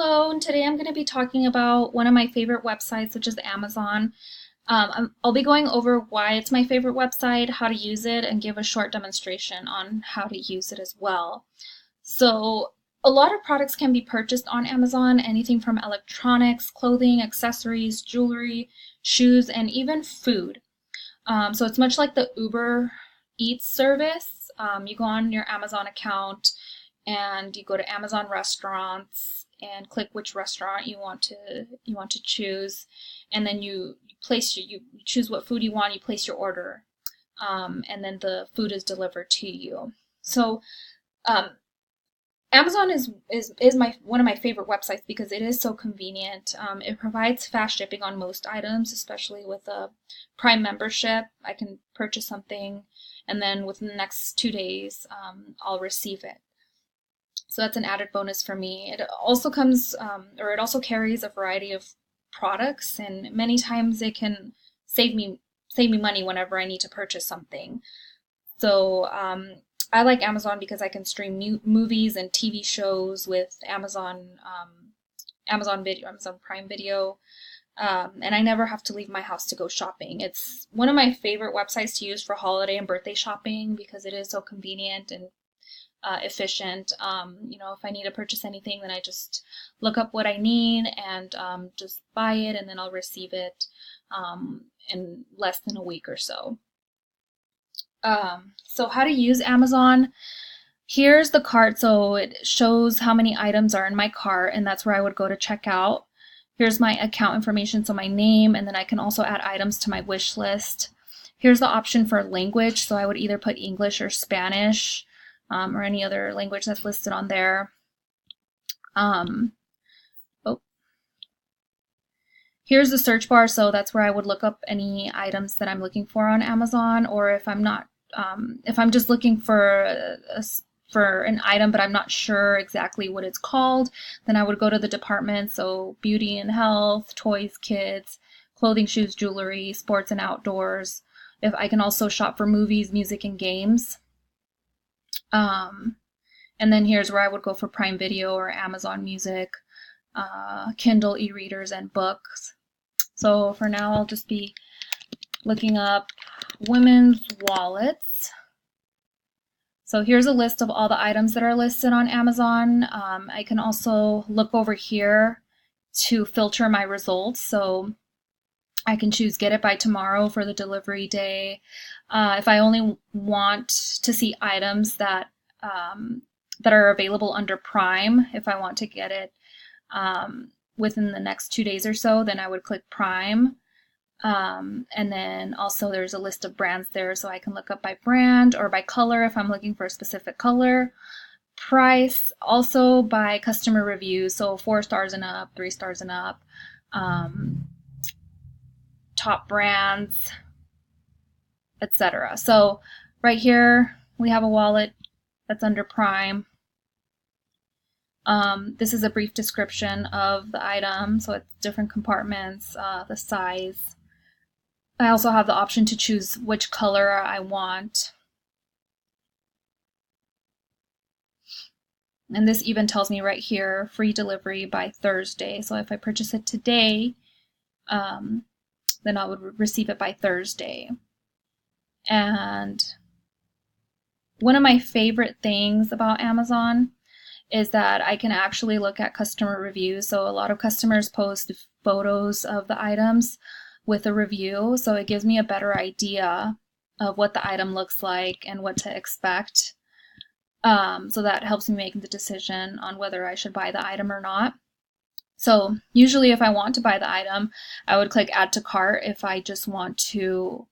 Hello, and today I'm going to be talking about one of my favorite websites, which is Amazon. I'll be going over why it's my favorite website, how to use it, and give a short demonstration on how to use it as well. So, a lot of products can be purchased on Amazon, anything from electronics, clothing, accessories, jewelry, shoes, and even food. So it's much like the Uber Eats service. You go on your Amazon account and you go to Amazon restaurants and click which restaurant you want to choose, and then you choose what food you want. You place your order, and then the food is delivered to you. So um, Amazon is my one of my favorite websites because it is so convenient. It provides fast shipping on most items, especially with a Prime membership. I can purchase something, and then within the next 2 days, I'll receive it. So that's an added bonus for me. It also it also carries a variety of products, and many times it can save me money whenever I need to purchase something. So I like Amazon because I can stream movies and TV shows with Amazon Prime Video, and I never have to leave my house to go shopping. It's one of my favorite websites to use for holiday and birthday shopping because it is so convenient and efficient. If I need to purchase anything, then I just look up what I need and just buy it, and then I'll receive it in less than a week or so. So how to use Amazon. Here's the cart. So it shows how many items are in my cart, and that's where I would go to check out. Here's my account information, so my name, and then I can also add items to my wish list. Here's the option for language, so I would either put English or Spanish, or any other language that's listed on there. Um, oh, Here's the search bar, so that's where I would look up any items that I'm looking for on Amazon, or if I'm just looking for an item, but I'm not sure exactly what it's called, then I would go to the department, so beauty and health, toys, kids, clothing, shoes, jewelry, sports and outdoors. If I can also shop for movies, music, and games. Um, and then here's where I would go for Prime Video or Amazon Music, Kindle e-readers, and books. So for now, I'll just be looking up women's wallets. So here's a list of all the items that are listed on Amazon. I can also look over here to filter my results. So I can choose get it by tomorrow for the delivery day. If I only want to see items that are available under Prime, if I want to get it within the next 2 days or so, then I would click Prime. And then also there's a list of brands there, so I can look up by brand or by color if I'm looking for a specific color. Price, also by customer reviews, so 4 stars and up, 3 stars and up. Top brands, etc. So right here we have a wallet that's under Prime. This is a brief description of the item, so it's different compartments, the size. I also have the option to choose which color I want. And this even tells me right here, free delivery by Thursday. So if I purchase it today, then I would receive it by Thursday. And one of my favorite things about Amazon is that I can actually look at customer reviews. So a lot of customers post photos of the items with a review, so it gives me a better idea of what the item looks like and what to expect. So that helps me make the decision on whether I should buy the item or not. So usually if I want to buy the item, I would click add to cart if I just want to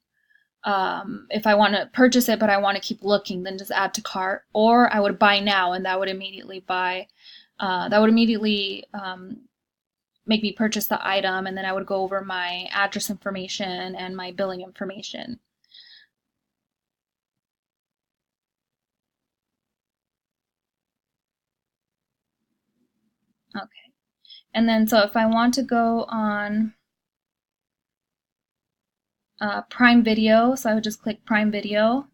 if I want to purchase it but I want to keep looking, then just add to cart. Or I would buy now, and that would immediately make me purchase the item, and then I would go over my address information and my billing information. Okay. And then so if I want to go on Prime Video, so I would just click Prime Video.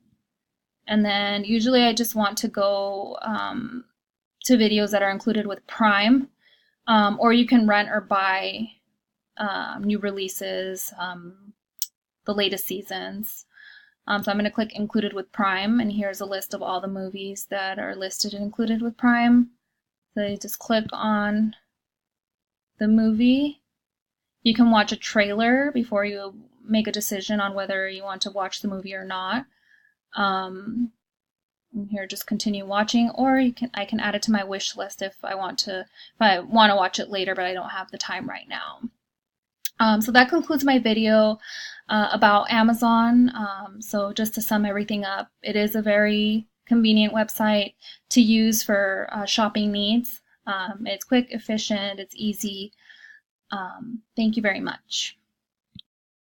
And then usually I just want to go to videos that are included with Prime. Or you can rent or buy new releases, the latest seasons. So I'm going to click included with Prime, and here's a list of all the movies that are listed and included with Prime. So you just click on the movie. You can watch a trailer before you make a decision on whether you want to watch the movie or not. Here, just continue watching, or I can add it to my wish list if I want to watch it later, but I don't have the time right now. So that concludes my video about Amazon. So just to sum everything up, it is a very convenient website to use for shopping needs. It's quick, efficient, it's easy. Thank you very much.